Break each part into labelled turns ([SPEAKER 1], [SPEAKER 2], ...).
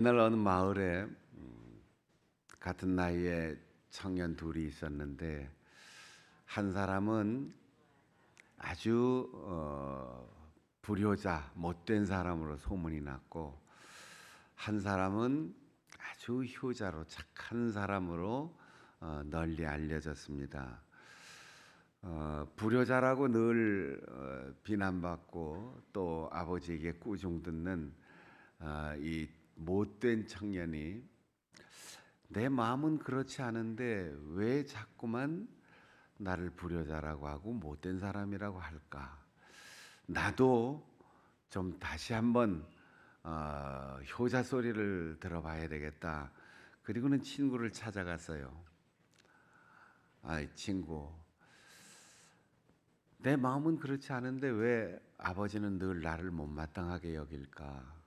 [SPEAKER 1] 옛날 어느 마을에 같은 나이에 청년 둘이 있었는데 한 사람은 아주 불효자, 못된 사람으로 소문이 났고 한 사람은 아주 효자로 착한 사람으로 널리 알려졌습니다. 불효자라고 늘 비난받고 또 아버지에게 꾸중 듣는 이 못된 청년이 내 마음은 그렇지 않은데 왜 자꾸만 나를 불효자라고 하고 못된 사람이라고 할까? 나도 좀 다시 한번 효자 소리를 들어봐야 되겠다. 그리고는 친구를 찾아갔어요. 친구, 내 마음은 그렇지 않은데 왜 아버지는 늘 나를 못마땅하게 여길까?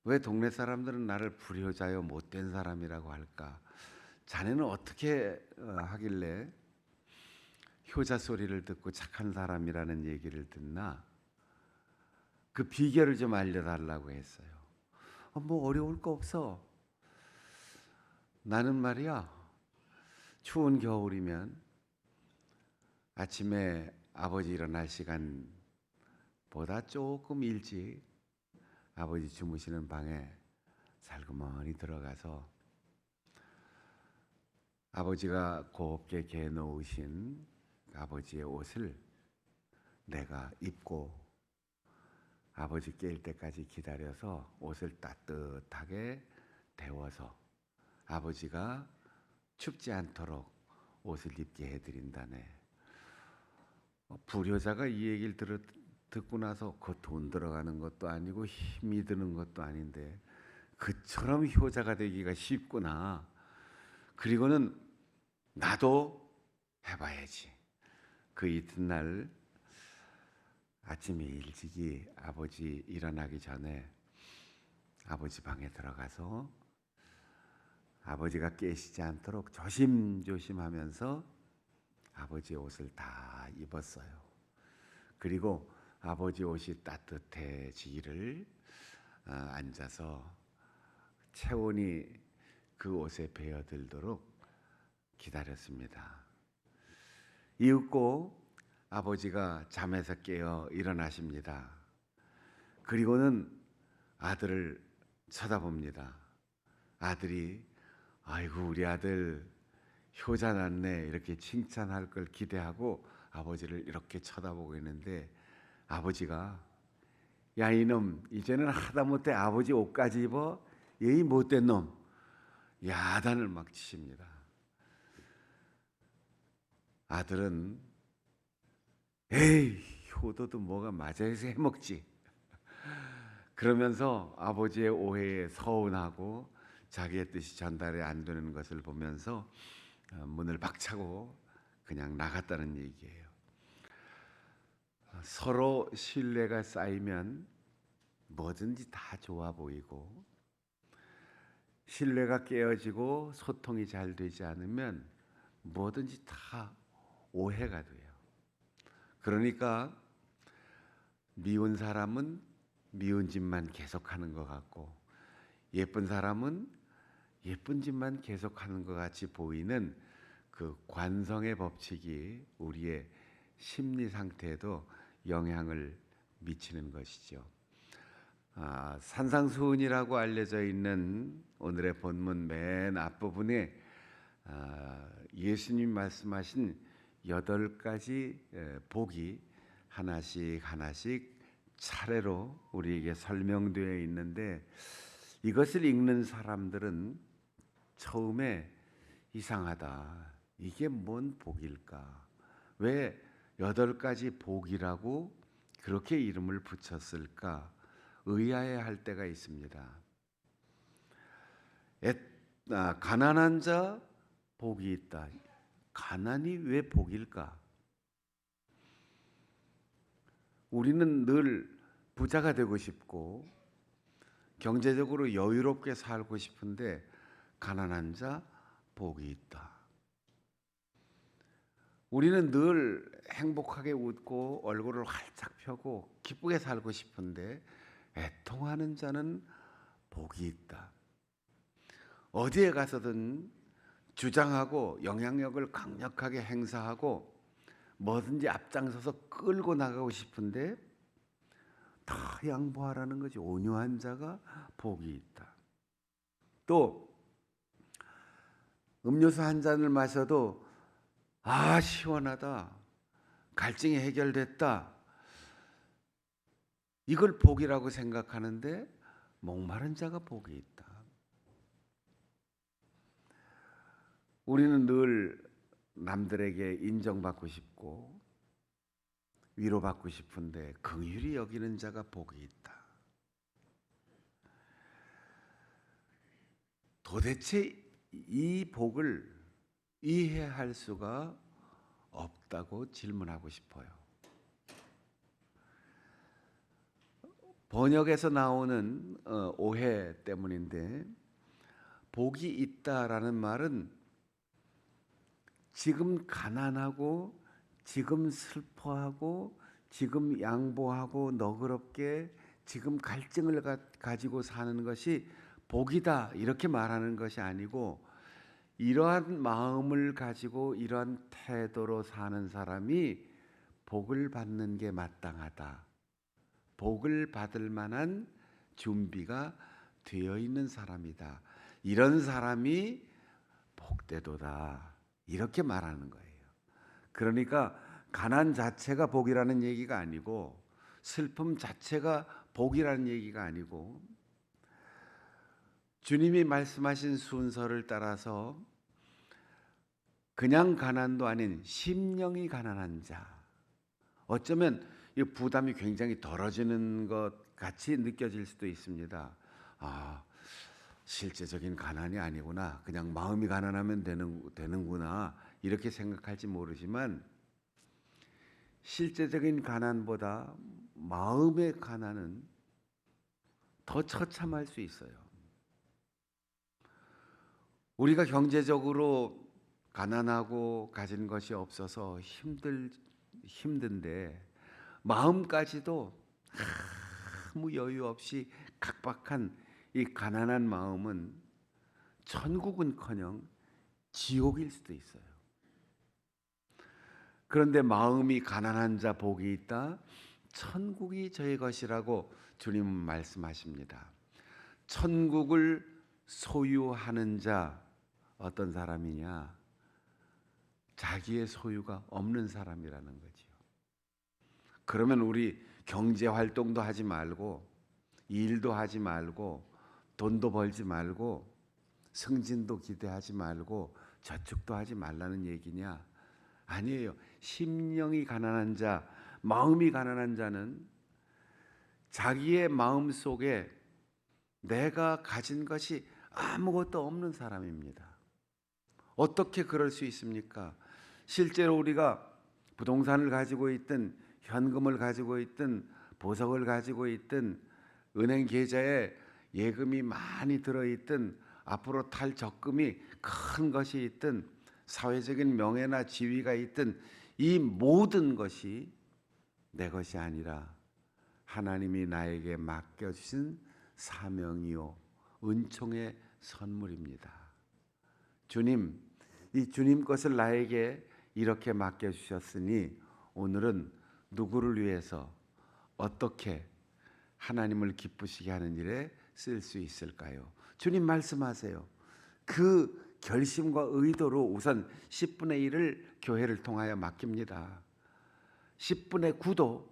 [SPEAKER 1] 왜 동네 사람들은 나를 불효자요 못된 사람이라고 할까? 자네는 어떻게 하길래 효자 소리를 듣고 착한 사람이라는 얘기를 듣나? 그 비결을 좀 알려달라고 했어요. 뭐 어려울 거 없어. 나는 말이야, 추운 겨울이면 아침에 아버지 일어날 시간보다 조금 일찍 아버지 주무시는 방에 살그머니 들어가서 아버지가 곱게 개 놓으신 아버지의 옷을 내가 입고 아버지 깰 때까지 기다려서 옷을 따뜻하게 데워서 아버지가 춥지 않도록 옷을 입게 해드린다네. 불효자가 이 얘기를 듣고 나서 그 돈 들어가는 것도 아니고 힘이 드는 것도 아닌데 그처럼 효자가 되기가 쉽구나. 그리고는 나도 해봐야지. 그 이튿날 아침에 일찍이 아버지 일어나기 전에 아버지 방에 들어가서 아버지가 깨시지 않도록 조심조심하면서 아버지 옷을 다 입었어요. 그리고 아버지 옷이 따뜻해지기를 앉아서 체온이 그 옷에 배어들도록 기다렸습니다. 이윽고 아버지가 잠에서 깨어 일어나십니다. 그리고는 아들을 쳐다봅니다. 아들이 아이고 우리 아들 효자 났네 이렇게 칭찬할 걸 기대하고 아버지를 이렇게 쳐다보고 있는데 아버지가 야 이놈 이제는 하다못해 아버지 옷까지 입어? 이 못된 놈 야단을 막 치십니다. 아들은 에이 효도도 뭐가 맞아서 해먹지 그러면서 아버지의 오해에 서운하고 자기의 뜻이 전달이 안 되는 것을 보면서 문을 박차고 그냥 나갔다는 얘기예요. 서로 신뢰가 쌓이면 뭐든지 다 좋아 보이고 신뢰가 깨어지고 소통이 잘 되지 않으면 뭐든지 다 오해가 돼요. 그러니까 미운 사람은 미운 짓만 계속하는 것 같고 예쁜 사람은 예쁜 짓만 계속하는 것 같이 보이는 그 관성의 법칙이 우리의 심리 상태에도 영향을 미치는 것이죠. 산상수훈이라고 알려져 있는 오늘의 본문 맨 앞부분에 예수님 말씀하신 8가지 복이 하나씩 하나씩 차례로 우리에게 설명되어 있는데 이것을 읽는 사람들은 처음에 이상하다. 이게 뭔 복일까? 왜 8가지 복이라고 그렇게 이름을 붙였을까? 의아해할 때가 있습니다. 가난한 자 복이 있다. 가난이 왜 복일까? 우리는 늘 부자가 되고 싶고 경제적으로 여유롭게 살고 싶은데 가난한 자 복이 있다. 우리는 늘 행복하게 웃고 얼굴을 활짝 펴고 기쁘게 살고 싶은데 애통하는 자는 복이 있다. 어디에 가서든 주장하고 영향력을 강력하게 행사하고 뭐든지 앞장서서 끌고 나가고 싶은데 다 양보하라는 거지. 온유한 자가 복이 있다. 또 음료수 한 잔을 마셔도 시원하다, 갈증이 해결됐다, 이걸 복이라고 생각하는데 목마른 자가 복이 있다. 우리는 늘 남들에게 인정받고 싶고 위로받고 싶은데 긍휼히 여기는 자가 복이 있다. 도대체 이 복을 이해할 수가 없다고 질문하고 싶어요. 번역에서 나오는 오해 때문인데, 복이 있다라는 말은 지금 가난하고 지금 슬퍼하고 지금 양보하고 너그럽게 지금 갈증을 가지고 사는 것이 복이다 이렇게 말하는 것이 아니고, 이러한 마음을 가지고 이러한 태도로 사는 사람이 복을 받는 게 마땅하다, 복을 받을 만한 준비가 되어 있는 사람이다, 이런 사람이 복되도다 이렇게 말하는 거예요. 그러니까 가난 자체가 복이라는 얘기가 아니고, 슬픔 자체가 복이라는 얘기가 아니고, 주님이 말씀하신 순서를 따라서 그냥 가난도 아닌 심령이 가난한 자, 어쩌면 이 부담이 굉장히 덜어지는 것 같이 느껴질 수도 있습니다. 실제적인 가난이 아니구나, 그냥 마음이 가난하면 되는구나 이렇게 생각할지 모르지만, 실제적인 가난보다 마음의 가난은 더 처참할 수 있어요. 우리가 경제적으로 가난하고 가진 것이 없어서 힘든데 마음까지도 아무 여유 없이 각박한 이 가난한 마음은 천국은커녕 지옥일 수도 있어요. 그런데 마음이 가난한 자 복이 있다, 천국이 저의 것이라고 주님은 말씀하십니다. 천국을 소유하는 자 어떤 사람이냐? 자기의 소유가 없는 사람이라는 거지요. 그러면 우리 경제 활동도 하지 말고 일도 하지 말고 돈도 벌지 말고 승진도 기대하지 말고 저축도 하지 말라는 얘기냐? 아니에요. 심령이 가난한 자, 마음이 가난한 자는 자기의 마음 속에 내가 가진 것이 아무것도 없는 사람입니다. 어떻게 그럴 수 있습니까? 실제로 우리가 부동산을 가지고 있든 현금을 가지고 있든 보석을 가지고 있든 은행 계좌에 예금이 많이 들어있든 앞으로 탈 적금이 큰 것이 있든 사회적인 명예나 지위가 있든 이 모든 것이 내 것이 아니라 하나님이 나에게 맡겨주신 사명이요 은총의 선물입니다. 주님, 이 주님 것을 나에게 이렇게 맡겨주셨으니 오늘은 누구를 위해서 어떻게 하나님을 기쁘시게 하는 일에 쓸 수 있을까요? 주님 말씀하세요. 그 결심과 의도로 우선 10분의 1을 교회를 통하여 맡깁니다. 10분의 9도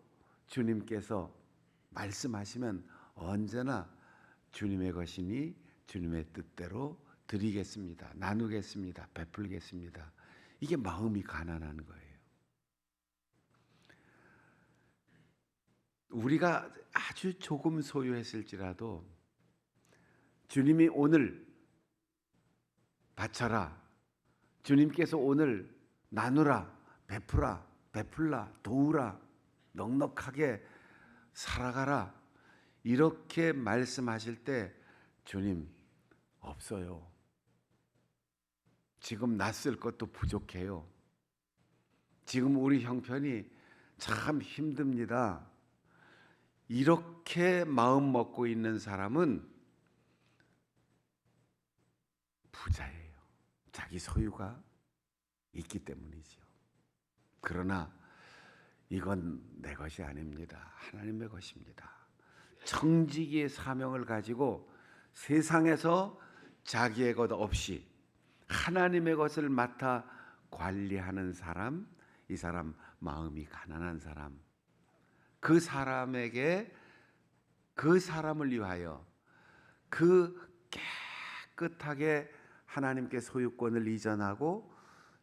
[SPEAKER 1] 주님께서 말씀하시면 언제나 주님의 것이니 주님의 뜻대로 드리겠습니다. 나누겠습니다. 베풀겠습니다. 이게 마음이 가난한 거예요. 우리가 아주 조금 소유했을지라도 주님이 오늘 바쳐라, 주님께서 오늘 나누라, 베풀라, 도우라, 넉넉하게 살아가라 이렇게 말씀하실 때 주님 없어요. 지금 낯설 것도 부족해요. 지금 우리 형편이 참 힘듭니다. 이렇게 마음 먹고 있는 사람은 부자예요. 자기 소유가 있기 때문이죠. 그러나 이건 내 것이 아닙니다. 하나님의 것입니다. 청지기의 사명을 가지고 세상에서 자기의 것 없이 하나님의 것을 맡아 관리하는 사람, 이 사람 마음이 가난한 사람, 그 사람에게 그 사람을 위하여 그 깨끗하게 하나님께 소유권을 이전하고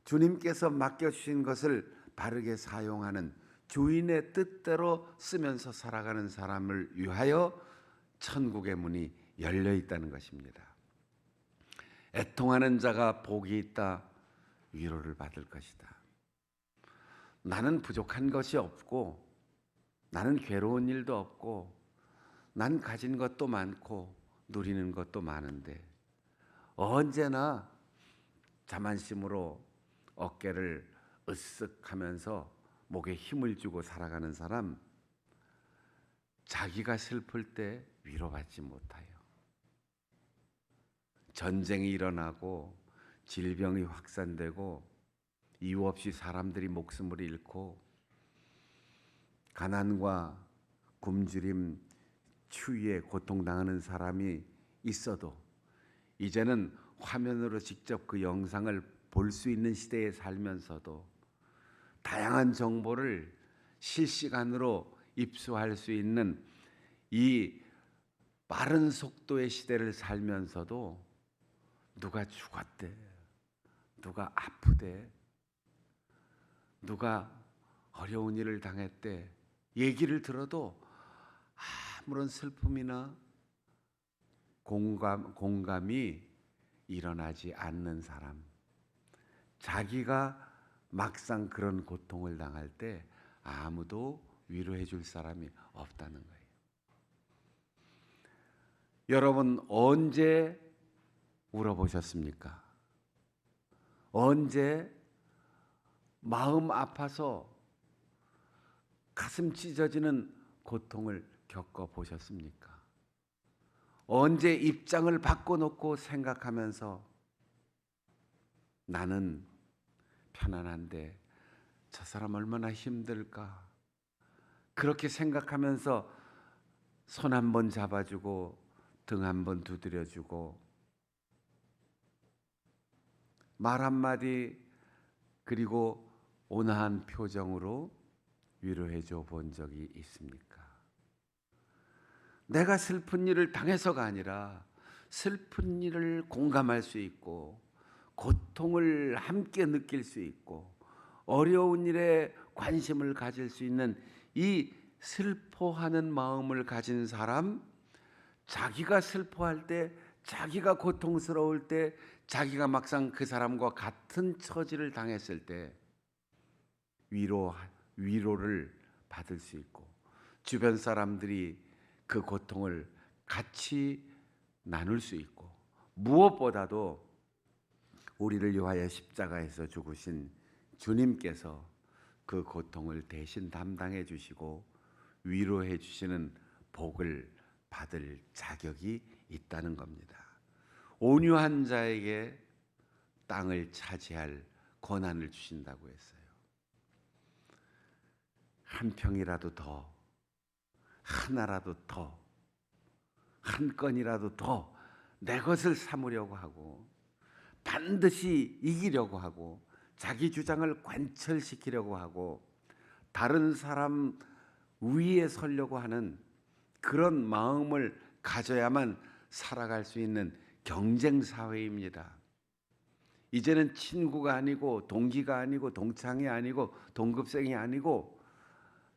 [SPEAKER 1] 주님께서 맡겨주신 것을 바르게 사용하는 주인의 뜻대로 쓰면서 살아가는 사람을 위하여 천국의 문이 열려 있다는 것입니다. 애통하는 자가 복이 있다, 위로를 받을 것이다. 나는 부족한 것이 없고, 나는 괴로운 일도 없고, 난 가진 것도 많고 누리는 것도 많은데 언제나 자만심으로 어깨를 으쓱하면서 목에 힘을 주고 살아가는 사람, 자기가 슬플 때 위로받지 못해요. 전쟁이 일어나고 질병이 확산되고 이유 없이 사람들이 목숨을 잃고 가난과 굶주림, 추위에 고통당하는 사람이 있어도 이제는 화면으로 직접 그 영상을 볼 수 있는 시대에 살면서도 다양한 정보를 실시간으로 입수할 수 있는 이 빠른 속도의 시대를 살면서도 누가 죽었대, 누가 아프대, 누가 어려운 일을 당했대 얘기를 들어도 아무런 슬픔이나 공감이 일어나지 않는 사람, 자기가 막상 그런 고통을 당할 때 아무도 위로해 줄 사람이 없다는 거예요. 여러분 언제 울어보셨습니까? 언제 마음 아파서 가슴 찢어지는 고통을 겪어보셨습니까? 언제 입장을 바꿔놓고 생각하면서 나는 편안한데 저 사람 얼마나 힘들까? 그렇게 생각하면서 손 한 번 잡아주고 등 한 번 두드려주고 말 한마디 그리고 온화한 표정으로 위로해줘 본 적이 있습니까? 내가 슬픈 일을 당해서가 아니라 슬픈 일을 공감할 수 있고 고통을 함께 느낄 수 있고 어려운 일에 관심을 가질 수 있는 이 슬퍼하는 마음을 가진 사람, 자기가 슬퍼할 때, 자기가 고통스러울 때, 자기가 막상 그 사람과 같은 처지를 당했을 때 위로를 받을 수 있고 주변 사람들이 그 고통을 같이 나눌 수 있고 무엇보다도 우리를 위하여 십자가에서 죽으신 주님께서 그 고통을 대신 담당해 주시고 위로해 주시는 복을 받을 자격이 있다는 겁니다. 온유한 자에게 땅을 차지할 권한을 주신다고 했어요. 한 평이라도 더, 하나라도 더, 한 건이라도 더 내 것을 삼으려고 하고 반드시 이기려고 하고 자기 주장을 관철시키려고 하고 다른 사람 위에 서려고 하는 그런 마음을 가져야만 살아갈 수 있는 경쟁 사회입니다. 이제는 친구가 아니고 동기가 아니고 동창이 아니고 동급생이 아니고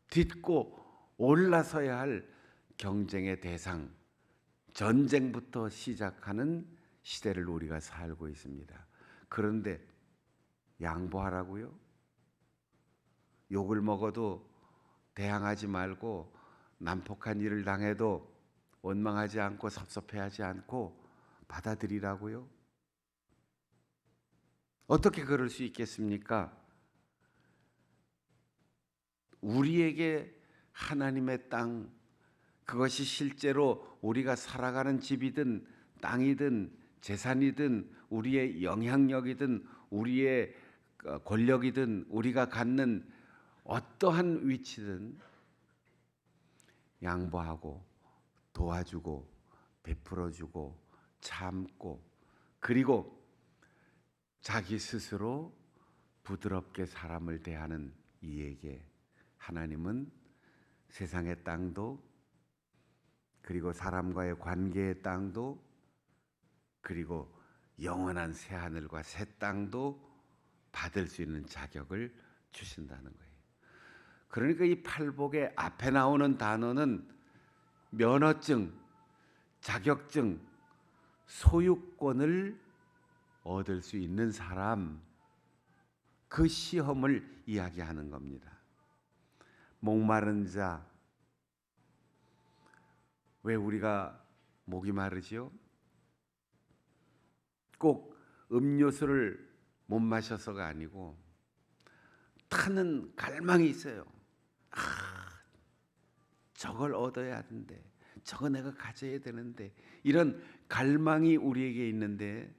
[SPEAKER 1] 딛고 올라서야 할 경쟁의 대상, 전쟁부터 시작하는 시대를 우리가 살고 있습니다. 그런데 양보하라고요? 욕을 먹어도 대항하지 말고 난폭한 일을 당해도 원망하지 않고 섭섭해하지 않고 받아들이라고요? 어떻게 그럴 수 있겠습니까? 우리에게 하나님의 땅, 그것이 실제로 우리가 살아가는 집이든 땅이든 재산이든 우리의 영향력이든 우리의 권력이든 우리가 갖는 어떠한 위치든 양보하고 도와주고 베풀어주고 참고 그리고 자기 스스로 부드럽게 사람을 대하는 이에게 하나님은 세상의 땅도 그리고 사람과의 관계의 땅도 그리고 영원한 새 하늘과 새 땅도 받을 수 있는 자격을 주신다는 거예요. 그러니까 이 팔복의 앞에 나오는 단어는 면허증, 자격증, 소유권을 얻을 수 있는 사람, 그 시험을 이야기하는 겁니다. 목마른 자, 왜 우리가 목이 마르지요? 꼭 음료수를 못 마셔서가 아니고 타는 갈망이 있어요. 저걸 얻어야 하는데, 저거 내가 가져야 되는데, 이런 갈망이 우리에게 있는데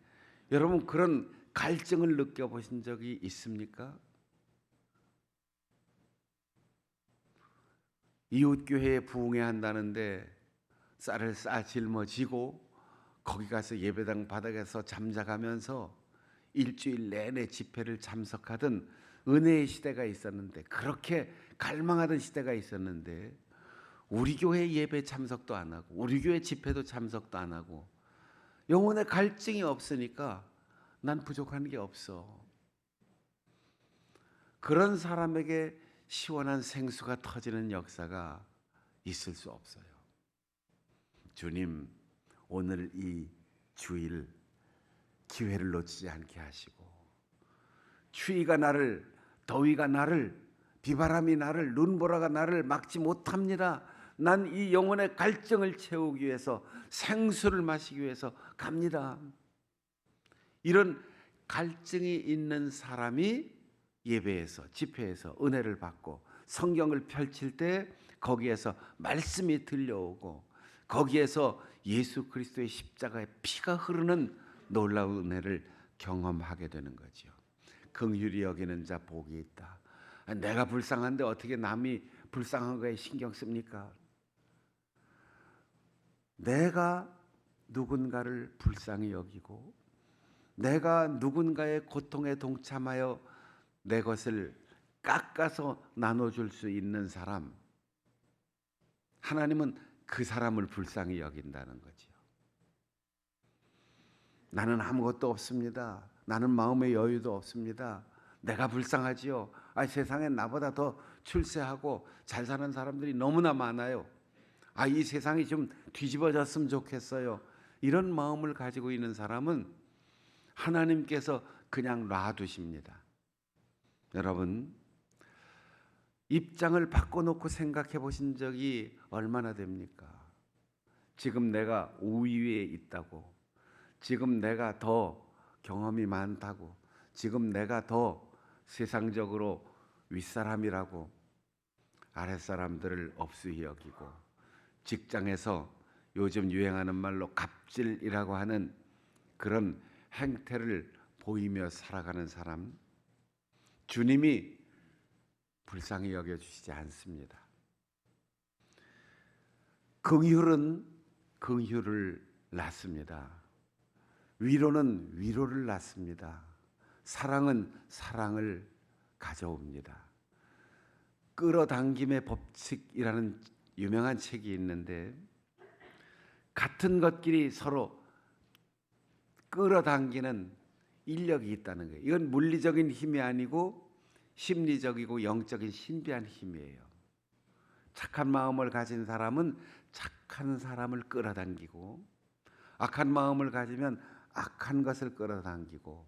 [SPEAKER 1] 여러분 그런 갈증을 느껴보신 적이 있습니까? 이웃교회에 부흥회 한다는데 쌀을 짊어지고 거기 가서 예배당 바닥에서 잠자가면서 일주일 내내 집회를 참석하던 은혜의 시대가 있었는데, 그렇게 갈망하던 시대가 있었는데 우리 교회 예배 참석도 안 하고 우리 교회 집회도 참석도 안 하고 영혼의 갈증이 없으니까 난 부족한 게 없어. 그런 사람에게 시원한 생수가 터지는 역사가 있을 수 없어요. 주님, 오늘 이 주일 기회를 놓치지 않게 하시고, 추위가 나를, 더위가 나를, 비바람이 나를, 눈보라가 나를 막지 못합니다. 난 이 영혼의 갈증을 채우기 위해서, 생수를 마시기 위해서 갑니다. 이런 갈증이 있는 사람이 예배에서, 집회에서 은혜를 받고 성경을 펼칠 때 거기에서 말씀이 들려오고 거기에서 예수 그리스도의 십자가의 피가 흐르는 놀라운 은혜를 경험하게 되는 거죠. 긍휼히 여기는 자 복이 있다. 내가 불쌍한데 어떻게 남이 불쌍한 거에 신경 씁니까? 내가 누군가를 불쌍히 여기고 내가 누군가의 고통에 동참하여 내 것을 깎아서 나눠줄 수 있는 사람, 하나님은 그 사람을 불쌍히 여긴다는 거지요. 나는 아무것도 없습니다. 나는 마음의 여유도 없습니다. 내가 불쌍하지요. 세상에 나보다 더 출세하고 잘 사는 사람들이 너무나 많아요. 이 세상이 좀 뒤집어졌으면 좋겠어요. 이런 마음을 가지고 있는 사람은 하나님께서 그냥 놔두십니다. 여러분, 입장을 바꿔놓고 생각해 보신 적이 얼마나 됩니까? 지금 내가 우위에 있다고, 지금 내가 더 경험이 많다고, 지금 내가 더 세상적으로 윗사람이라고 아랫사람들을 업수히 여기고, 직장에서 요즘 유행하는 말로 갑질이라고 하는 그런 행태를 보이며 살아가는 사람, 주님이 불쌍히 여겨주시지 않습니다. 긍휼은 긍휼을 낳습니다. 위로는 위로를 낳습니다. 사랑은 사랑을 가져옵니다. 끌어당김의 법칙이라는 유명한 책이 있는데, 같은 것끼리 서로 끌어당기는 인력이 있다는 거예요. 이건 물리적인 힘이 아니고 심리적이고 영적인 신비한 힘이에요. 착한 마음을 가진 사람은 착한 사람을 끌어당기고, 악한 마음을 가지면 악한 것을 끌어당기고,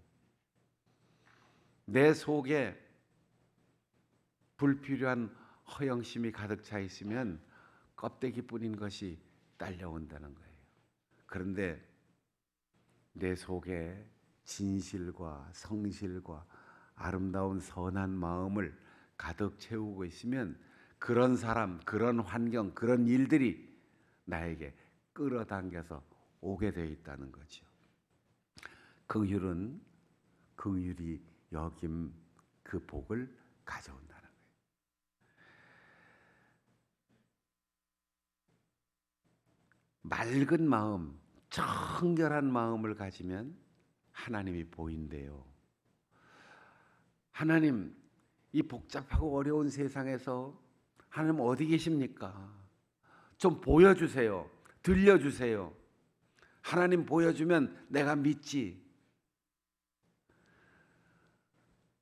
[SPEAKER 1] 내 속에 불필요한 허영심이 가득 차 있으면 껍데기뿐인 것이 딸려온다는 거예요. 그런데 내 속에 진실과 성실과 아름다운 선한 마음을 가득 채우고 있으면 그런 사람, 그런 환경, 그런 일들이 나에게 끌어당겨서 오게 되어 있다는 거죠. 긍휼이 여김 그 복을 가져온다는 거예요. 맑은 마음, 청결한 마음을 가지면 하나님이 보인대요. 하나님, 이 복잡하고 어려운 세상에서 하나님 어디 계십니까? 좀 보여주세요. 들려주세요. 하나님 보여주면 내가 믿지.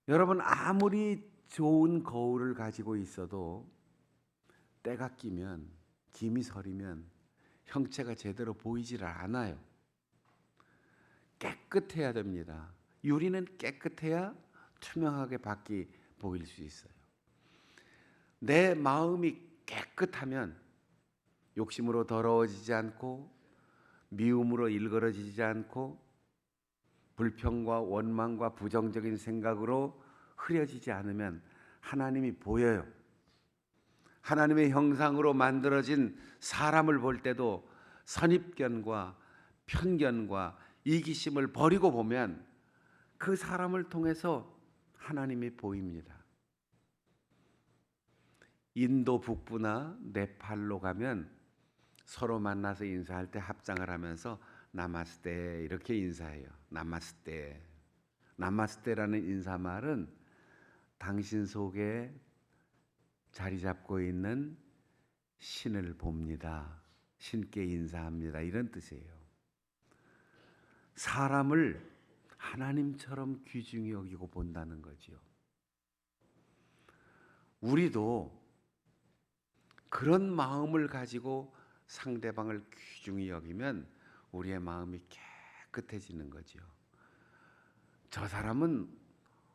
[SPEAKER 1] 여러분, 아무리 좋은 거울을 가지고 있어도 때가 끼면, 김이 서리면 형체가 제대로 보이질 않아요. 깨끗해야 됩니다. 유리는 깨끗해야 투명하게 밖이 보일 수 있어요. 내 마음이 깨끗하면 욕심으로 더러워지지 않고 미움으로 일그러지지 않고 불평과 원망과 부정적인 생각으로 흐려지지 않으면 하나님이 보여요. 하나님의 형상으로 만들어진 사람을 볼 때도 선입견과 편견과 이기심을 버리고 보면 그 사람을 통해서 하나님이 보입니다. 인도 북부나 네팔로 가면 서로 만나서 인사할 때 합장을 하면서 나마스테 이렇게 인사해요. 나마스테. 나마스테라는 인사말은 당신 속에 자리 잡고 있는 신을 봅니다. 신께 인사합니다. 이런 뜻이에요. 사람을 하나님처럼 귀중히 여기고 본다는 거지요. 우리도 그런 마음을 가지고 상대방을 귀중히 여기면 우리의 마음이 깨끗해지는 거지요. 저 사람은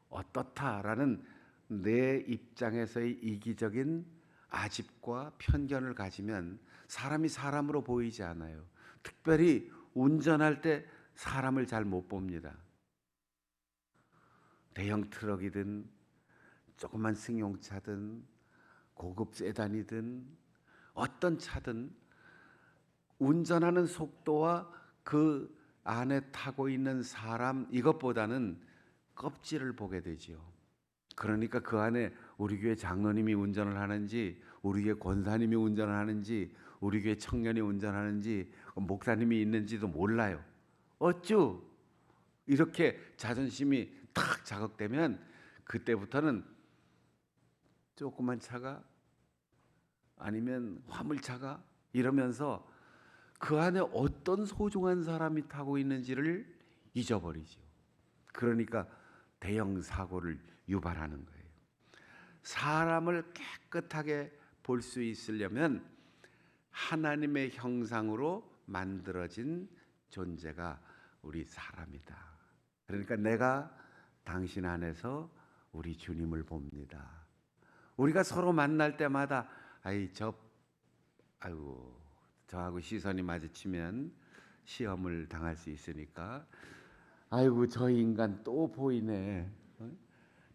[SPEAKER 1] 어떻다라는 내 입장에서의 이기적인 아집과 편견을 가지면 사람이 사람으로 보이지 않아요. 특별히 운전할 때 사람을 잘 못 봅니다. 대형 트럭이든 조그만 승용차든 고급 세단이든 어떤 차든 운전하는 속도와 그 안에 타고 있는 사람 이것보다는 껍질을 보게 되지요. 그러니까 그 안에 우리 교회 장로님이 운전을 하는지, 우리 교회 권사님이 운전을 하는지, 우리 교회 청년이 운전하는지, 목사님이 있는지도 몰라요. 어쭈? 이렇게 자존심이 탁 자극되면 그때부터는 조그만 차가 아니면 화물차가 이러면서 그 안에 어떤 소중한 사람이 타고 있는지를 잊어버리죠. 그러니까 대형 사고를 유발하는 거예요. 사람을 깨끗하게 볼 수 있으려면 하나님의 형상으로 만들어진 존재가 우리 사람이다. 그러니까 내가 당신 안에서 우리 주님을 봅니다. 우리가 서로 만날 때마다 저하고 시선이 마주치면 시험을 당할 수 있으니까 아이고 저 인간 또 보이네.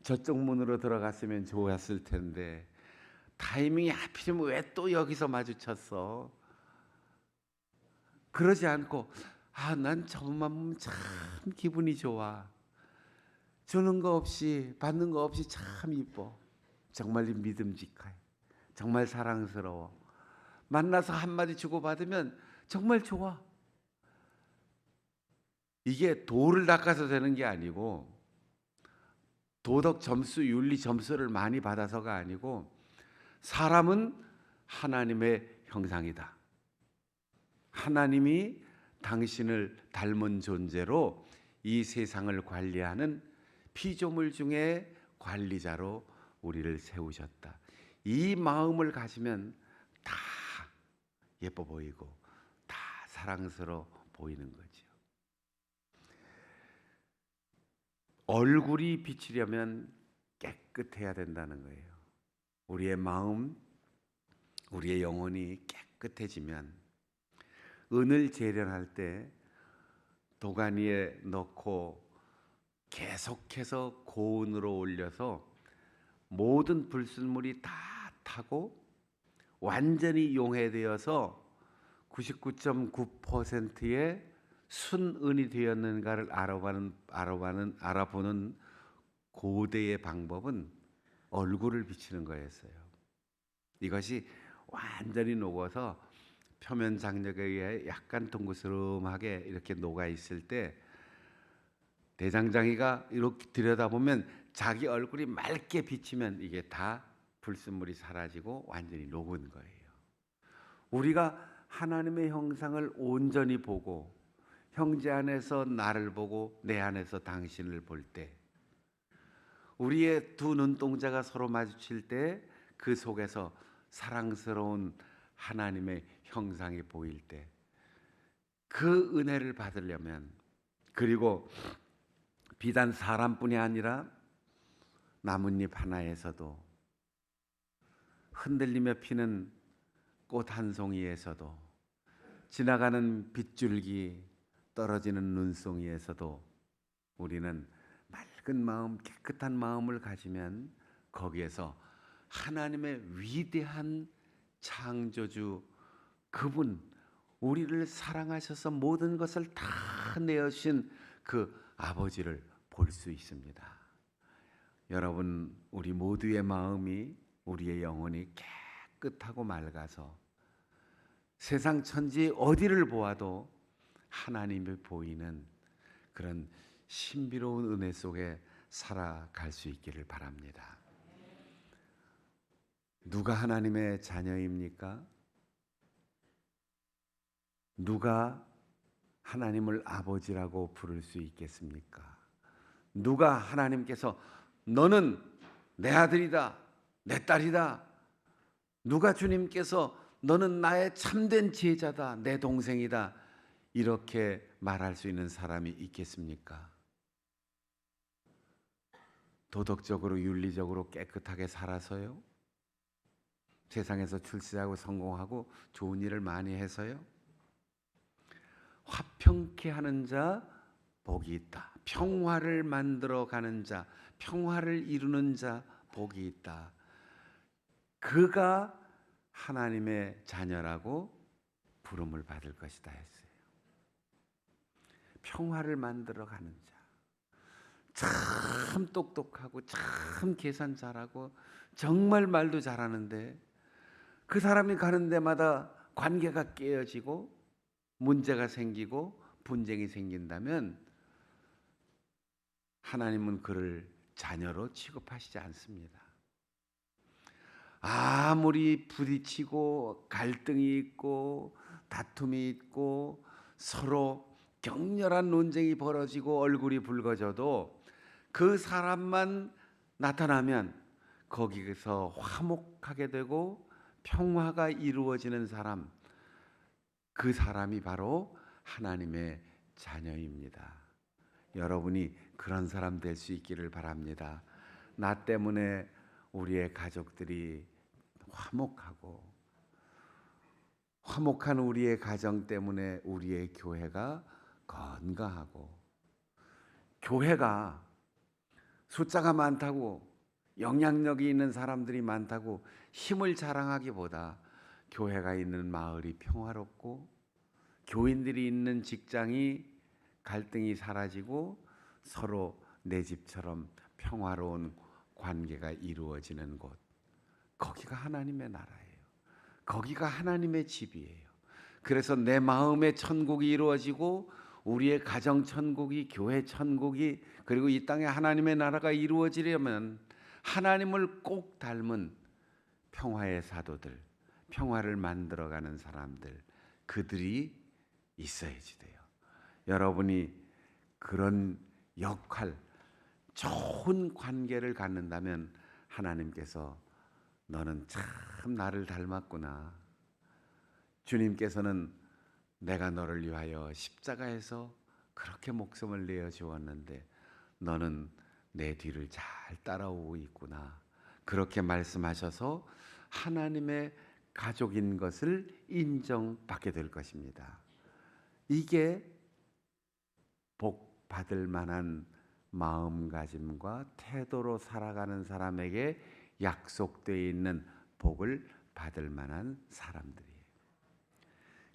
[SPEAKER 1] 저쪽 문으로 들어갔으면 좋았을 텐데 타이밍이 하필이면 왜 또 여기서 마주쳤어? 그러지 않고 난 저분만 보면 참 기분이 좋아. 주는 거 없이 받는 거 없이 참 이뻐. 정말 믿음직해. 정말 사랑스러워. 만나서 한마디 주고받으면 정말 좋아. 이게 도를 닦아서 되는 게 아니고 도덕 점수, 윤리 점수를 많이 받아서가 아니고 사람은 하나님의 형상이다. 하나님이 당신을 닮은 존재로 이 세상을 관리하는 피조물 중에 관리자로 우리를 세우셨다. 이 마음을 가지면 다 예뻐 보이고 다 사랑스러워 보이는 거죠. 얼굴이 비치려면 깨끗해야 된다는 거예요. 우리의 마음, 우리의 영혼이 깨끗해지면 은을 재련할 때 도가니에 넣고 계속해서 고온으로 올려서 모든 불순물이 다 타고 완전히 용해되어서 99.9%의 순은이 되었는가를 알아보는 고대의 방법은 얼굴을 비치는 거였어요. 이것이 완전히 녹아서 표면 장력에 의해 약간 동그스름하게 이렇게 녹아 있을 때 대장장이가 이렇게 들여다보면 자기 얼굴이 맑게 비치면 이게 다 불순물이 사라지고 완전히 녹은 거예요. 우리가 하나님의 형상을 온전히 보고 형제 안에서 나를 보고 내 안에서 당신을 볼 때, 우리의 두 눈동자가 서로 마주칠 때 그 속에서 사랑스러운 하나님의 형상이 보일 때, 그 은혜를 받으려면, 그리고 비단 사람뿐이 아니라 나뭇잎 하나에서도, 흔들리며 피는 꽃 한 송이에서도, 지나가는 빗줄기, 떨어지는 눈송이에서도 우리는 맑은 마음, 깨끗한 마음을 가지면 거기에서 하나님의 위대한 창조주, 그분, 우리를 사랑하셔서 모든 것을 다 내어주신 그 아버지를 볼 수 있습니다. 여러분, 우리 모두의 마음이, 우리의 영혼이 깨끗하고 맑아서 세상 천지 어디를 보아도 하나님이 보이는 그런 신비로운 은혜 속에 살아갈 수 있기를 바랍니다. 누가 하나님의 자녀입니까? 누가 하나님을 아버지라고 부를 수 있겠습니까? 누가 하나님께서 너는 내 아들이다, 내 딸이다, 누가 주님께서 너는 나의 참된 제자다, 내 동생이다, 이렇게 말할 수 있는 사람이 있겠습니까? 도덕적으로 윤리적으로 깨끗하게 살아서요? 세상에서 출세하고 성공하고 좋은 일을 많이 해서요? 화평케 하는 자 복이 있다. 평화를 만들어가는 자, 평화를 이루는 자 복이 있다. 그가 하나님의 자녀라고 부름을 받을 것이다 했어요. 평화를 만들어가는 자, 참 똑똑하고 참 계산 잘하고 정말 말도 잘하는데 그 사람이 가는 데마다 관계가 깨어지고 문제가 생기고 분쟁이 생긴다면 하나님은 그를 자녀로 취급하시지 않습니다. 아무리 부딪히고 갈등이 있고 다툼이 있고 서로 격렬한 논쟁이 벌어지고 얼굴이 붉어져도 그 사람만 나타나면 거기에서 화목하게 되고 평화가 이루어지는 사람, 그 사람이 바로 하나님의 자녀입니다. 여러분이 그런 사람 될 수 있기를 바랍니다. 나 때문에 우리의 가족들이 화목한 우리의 가정 때문에 우리의 교회가 건강하고, 교회가 숫자가 많다고 영향력이 있는 사람들이 많다고 힘을 자랑하기보다 교회가 있는 마을이 평화롭고 교인들이 있는 직장이 갈등이 사라지고 서로 내 집처럼 평화로운 관계가 이루어지는 곳, 거기가 하나님의 나라예요. 거기가 하나님의 집이에요. 그래서 내 마음의 천국이 이루어지고 우리의 가정 천국이, 교회 천국이, 그리고 이 땅에 하나님의 나라가 이루어지려면 하나님을 꼭 닮은 평화의 사도들, 평화를 만들어가는 사람들, 그들이 있어야지 돼요. 여러분이 그런 역할, 좋은 관계를 갖는다면 하나님께서 너는 참 나를 닮았구나. 주님께서는 내가 너를 위하여 십자가에서 그렇게 목숨을 내어 주었는데 너는 내 뒤를 잘 따라오고 있구나. 그렇게 말씀하셔서 하나님의 가족인 것을 인정받게 될 것입니다. 이게 복 받을 만한 마음가짐과 태도로 살아가는 사람에게 약속되어 있는 복을 받을 만한 사람들이에요.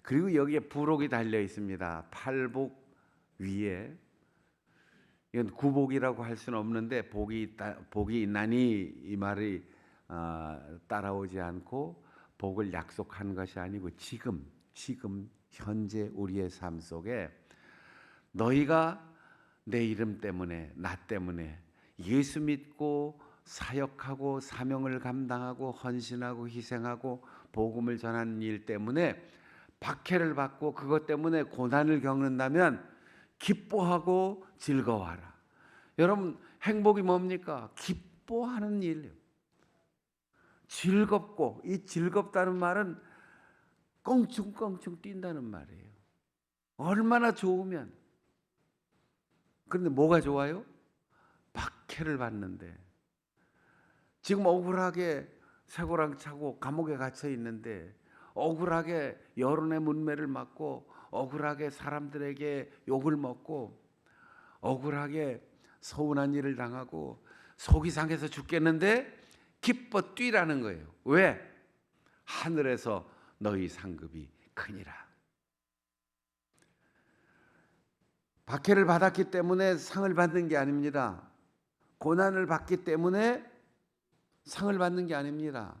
[SPEAKER 1] 그리고 여기에 부록이 달려 있습니다. 팔복 위에, 이건 구복이라고 할 수는 없는데 복이 있나니 이 말이 따라오지 않고 복을 약속한 것이 아니고 지금 현재 우리의 삶 속에 너희가 내 이름 때문에 나 때문에 예수 믿고 사역하고 사명을 감당하고 헌신하고 희생하고 복음을 전하는 일 때문에 박해를 받고 그것 때문에 고난을 겪는다면 기뻐하고 즐거워하라. 여러분, 행복이 뭡니까? 기뻐하는 일. 즐겁고, 이 즐겁다는 말은 껑충껑충 뛴다는 말이에요. 얼마나 좋으면. 그런데 뭐가 좋아요? 박해를 받는데, 지금 억울하게 쇠고랑 차고 감옥에 갇혀 있는데, 억울하게 여론의 문매를 맞고, 억울하게 사람들에게 욕을 먹고, 억울하게 서운한 일을 당하고 속이 상해서 죽겠는데 기뻐 뛰라는 거예요. 왜? 하늘에서 너희 상급이 크니라. 박해를 받았기 때문에 상을 받는 게 아닙니다. 고난을 받기 때문에 상을 받는 게 아닙니다.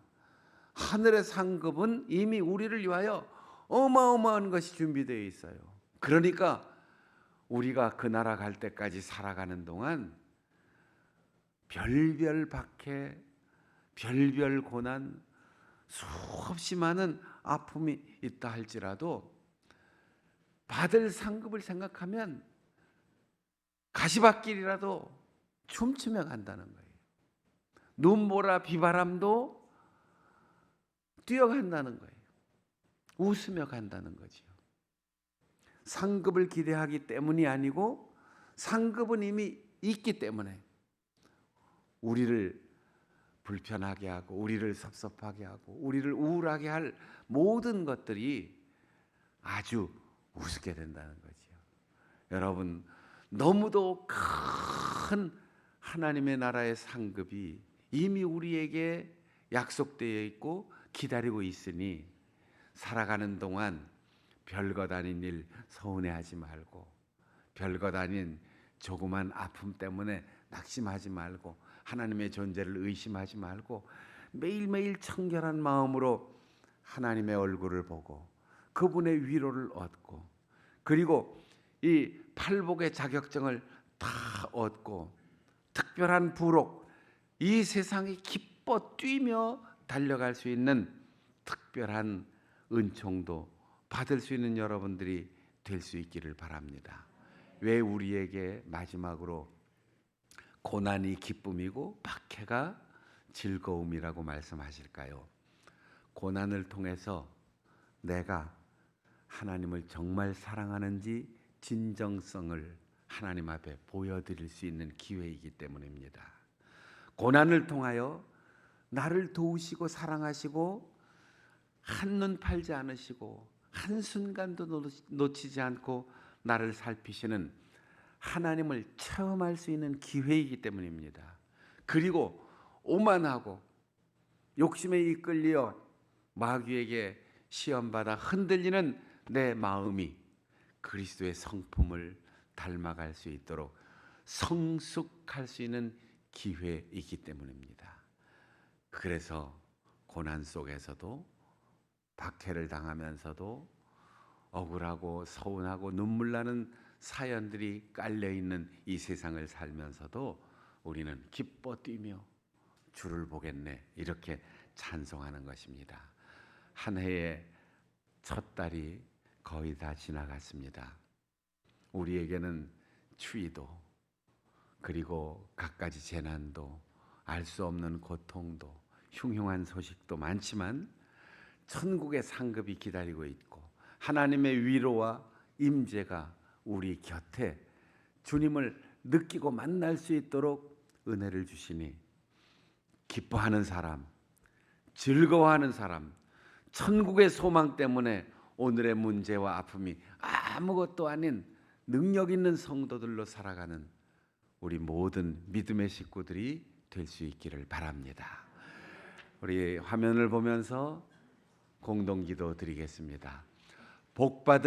[SPEAKER 1] 하늘의 상급은 이미 우리를 위하여 어마어마한 것이 준비되어 있어요. 그러니까 우리가 그 나라 갈 때까지 살아가는 동안 별별 박해, 별별 고난, 수없이 많은 아픔이 있다 할지라도 받을 상급을 생각하면 가시밭길이라도 춤추며 간다는 거예요. 눈보라 비바람도 뛰어간다는 거예요. 웃으며 간다는 거죠. 상급을 기대하기 때문이 아니고 상급은 이미 있기 때문에 우리를 불편하게 하고 우리를 섭섭하게 하고 우리를 우울하게 할 모든 것들이 아주 우습게 된다는 거죠. 여러분, 너무도 큰 하나님의 나라의 상급이 이미 우리에게 약속되어 있고 기다리고 있으니 살아가는 동안 별것 아닌 일 서운해하지 말고 별것 아닌 조그만 아픔 때문에 낙심하지 말고 하나님의 존재를 의심하지 말고 매일매일 청결한 마음으로 하나님의 얼굴을 보고 그분의 위로를 얻고 그리고 이 팔복의 자격증을 다 얻고 특별한 부록, 이 세상에 기뻐 뛰며 달려갈 수 있는 특별한 은총도 받을 수 있는 여러분들이 될 수 있기를 바랍니다. 왜 우리에게 마지막으로 고난이 기쁨이고 박해가 즐거움이라고 말씀하실까요? 고난을 통해서 내가 하나님을 정말 사랑하는지 진정성을 하나님 앞에 보여드릴 수 있는 기회이기 때문입니다. 고난을 통하여 나를 도우시고 사랑하시고 한눈 팔지 않으시고 한순간도 놓치지 않고 나를 살피시는 하나님을 체험할 수 있는 기회이기 때문입니다. 그리고 오만하고 욕심에 이끌려 마귀에게 시험받아 흔들리는 내 마음이 그리스도의 성품을 닮아갈 수 있도록 성숙할 수 있는 기회이기 때문입니다. 그래서 고난 속에서도 박해를 당하면서도 억울하고 서운하고 눈물 나는 사연들이 깔려있는 이 세상을 살면서도 우리는 기뻐 뛰며 주를 보겠네 이렇게 찬송하는 것입니다. 한 해의 첫 달이 거의 다 지나갔습니다. 우리에게는 추위도 그리고 갖가지 재난도 알 수 없는 고통도 흉흉한 소식도 많지만 천국의 상급이 기다리고 있고 하나님의 위로와 임재가 우리 곁에 주님을 느끼고 만날 수 있도록 은혜를 주시니 기뻐하는 사람, 즐거워하는 사람, 천국의 소망 때문에 오늘의 문제와 아픔이 아무것도 아닌 능력 있는 성도들로 살아가는 우리 모든 믿음의 식구들이 될 수 있기를 바랍니다. 우리 화면을 보면서 공동기도 드리겠습니다. 복받을